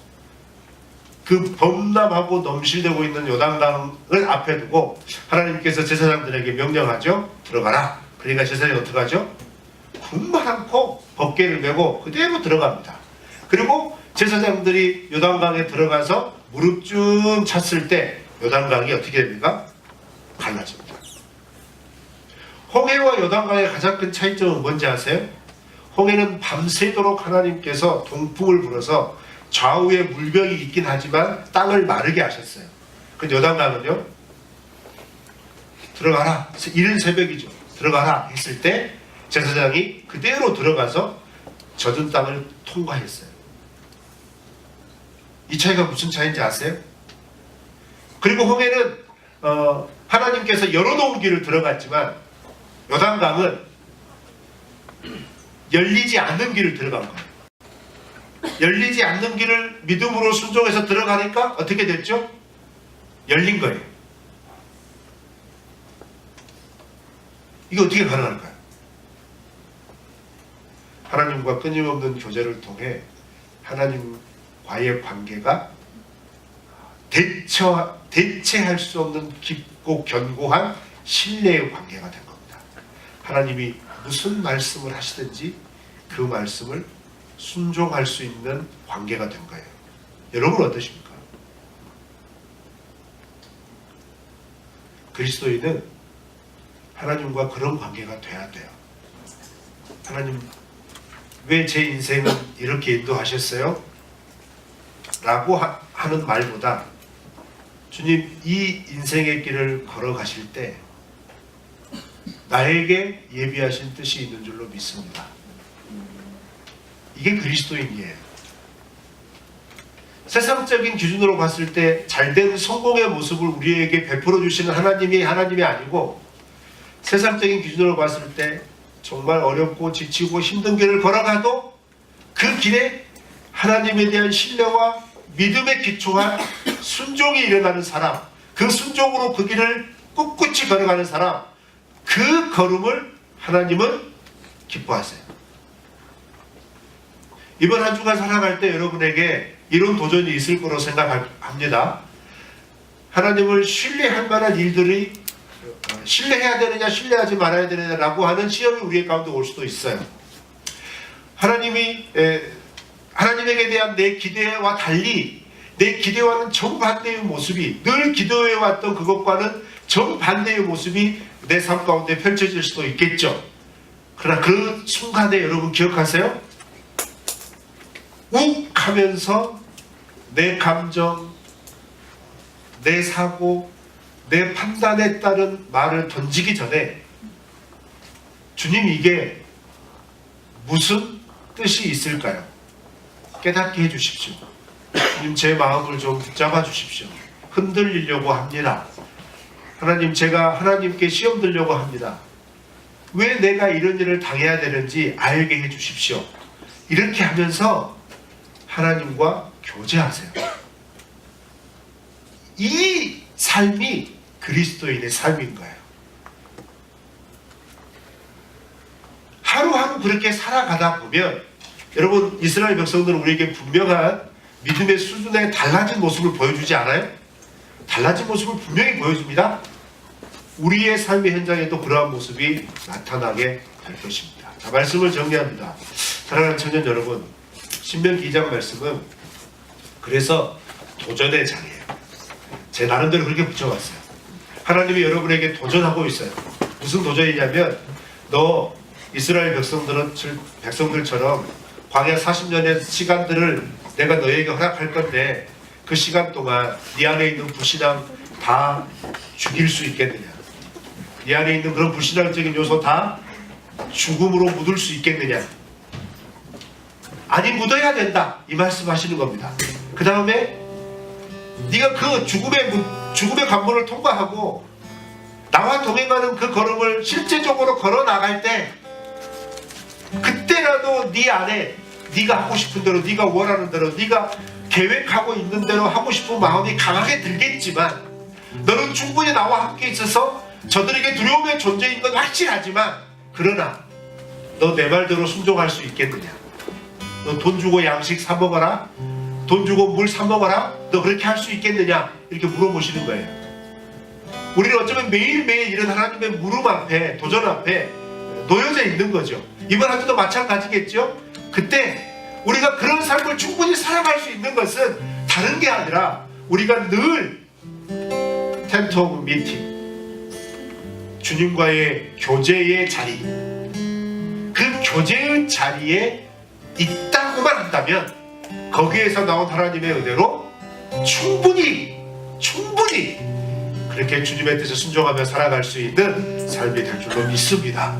그 범람하고 넘실대고 있는 요단강을 앞에 두고 하나님께서 제사장들에게 명령하죠. 들어가라. 그러니까 제사장이 어떻게 하죠? 군말 않고 법궤를 메고 그대로 들어갑니다. 그리고 제사장들이 요단강에 들어가서 무릎 쭉 찼을 때 요단강이 어떻게 됩니까? 갈라집니다. 홍해와 요단강의 가장 큰 차이점은 뭔지 아세요? 홍해는 밤새도록 하나님께서 동풍을 불어서 좌우에 물벽이 있긴 하지만 땅을 마르게 하셨어요. 근데 요단강은요, 들어가라. 이른 새벽이죠. 들어가라 했을 때 제사장이 그대로 들어가서 젖은 땅을 통과했어요. 이 차이가 무슨 차이인지 아세요? 그리고 홍해는 하나님께서 열어놓은 길을 들어갔지만 요단강은 열리지 않는 길을 들어간 거예요. 열리지 않는 길을 믿음으로 순종해서 들어가니까 어떻게 됐죠? 열린 거예요. 이게 어떻게 가능할까요? 하나님과 끊임없는 교제를 통해 하나님과의 관계가 대체할 수 없는 깊고 견고한 신뢰의 관계가 된 겁니다. 하나님이 무슨 말씀을 하시든지 그 말씀을 순종할 수 있는 관계가 된 거예요. 여러분 어떠십니까? 그리스도인은 하나님과 그런 관계가 돼야 돼요. 하나님, 왜 제 인생은 이렇게 인도하셨어요? 라고 하는 말보다 주님, 이 인생의 길을 걸어가실 때 나에게 예비하신 뜻이 있는 줄로 믿습니다. 이게 그리스도인이에요. 세상적인 기준으로 봤을 때 잘된 성공의 모습을 우리에게 베풀어 주시는 하나님이 아니고, 세상적인 기준으로 봤을 때 정말 어렵고 지치고 힘든 길을 걸어가도 그 길에 하나님에 대한 신뢰와 믿음에 기초한 순종이 일어나는 사람, 그 순종으로 그 길을 꿋꿋이 걸어가는 사람, 그 걸음을 하나님은 기뻐하세요. 이번 한 주간 살아갈 때 여러분에게 이런 도전이 있을 거로 생각합니다. 하나님을 신뢰할 만한 일들이 신뢰해야 되느냐 신뢰하지 말아야 되느냐라고 하는 시험이 우리 가운데 올 수도 있어요. 하나님에게 대한 내 기대와 달리 내 기대와는 정반대의 모습이, 늘 기도해왔던 그것과는 정반대의 모습이 내 삶 가운데 펼쳐질 수도 있겠죠. 그러나 그 순간에 여러분 기억하세요? 욱 하면서 내 감정, 내 사고, 내 판단에 따른 말을 던지기 전에 주님, 이게 무슨 뜻이 있을까요? 깨닫게 해주십시오. 주님, 제 마음을 좀 붙잡아 주십시오. 흔들리려고 합니다. 하나님, 제가 하나님께 시험 들려고 합니다. 왜 내가 이런 일을 당해야 되는지 알게 해주십시오. 이렇게 하면서 하나님과 교제하세요. 이 삶이 그리스도인의 삶인 거예요. 하루하루 그렇게 살아가다 보면 여러분, 이스라엘 백성들은 우리에게 분명한 믿음의 수준에 달라진 모습을 보여주지 않아요? 달라진 모습을 분명히 보여줍니다. 우리의 삶의 현장에도 그러한 모습이 나타나게 될 것입니다. 자, 말씀을 정리합니다. 사랑하는 청년 여러분, 신명기 2장 말씀은 그래서 도전의 장이에요. 제 나름대로 그렇게 붙여봤어요. 하나님이 여러분에게 도전하고 있어요. 무슨 도전이냐면, 너 이스라엘 백성들처럼 광야 40년의 시간들을 내가 너에게 허락할 건데 그 시간 동안 네 안에 있는 불신앙 다 죽일 수 있겠느냐? 네 안에 있는 그런 불신앙적인 요소 다 죽음으로 묻을 수 있겠느냐? 아니, 묻어야 된다, 이 말씀하시는 겁니다. 그 다음에 네가 그 죽음의 관문을 통과하고 나와 동행하는 그 걸음을 실제적으로 걸어 나갈 때, 그때라도 네 안에 네가 하고 싶은 대로, 네가 원하는 대로, 네가 계획하고 있는 대로 하고 싶은 마음이 강하게 들겠지만, 너는 충분히 나와 함께 있어서 저들에게 두려움의 존재인 건 확실하지만, 그러나 너 내 말대로 순종할 수 있겠느냐? 너 돈 주고 양식 사 먹어라, 돈 주고 물 사 먹어라, 너 그렇게 할 수 있겠느냐? 이렇게 물어보시는 거예요. 우리는 어쩌면 매일매일 이런 하나님의 물음 앞에, 도전 앞에 놓여져 있는 거죠. 이번 한 주도 마찬가지겠죠? 그때 우리가 그런 삶을 충분히 살아갈 수 있는 것은 다른 게 아니라, 우리가 늘 텐트 오브 미팅, 주님과의 교제의 자리, 그 교제의 자리에 있다고만 한다면 거기에서 나온 하나님의 은혜로 충분히 그렇게 주님의 뜻에 순종하며 살아갈 수 있는 삶이 될 줄로 믿습니다.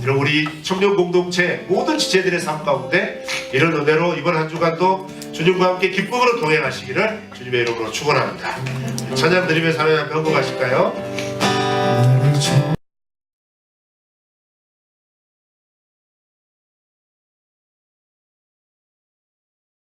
이런 우리 청년 공동체 모든 지체들의 삶 가운데 이런 은혜로 이번 한 주간도 주님과 함께 기쁨으로 동행하시기를 주님의 이름으로 축원합니다. 찬양 드리면서 하나님 앞에 헌금하실까요?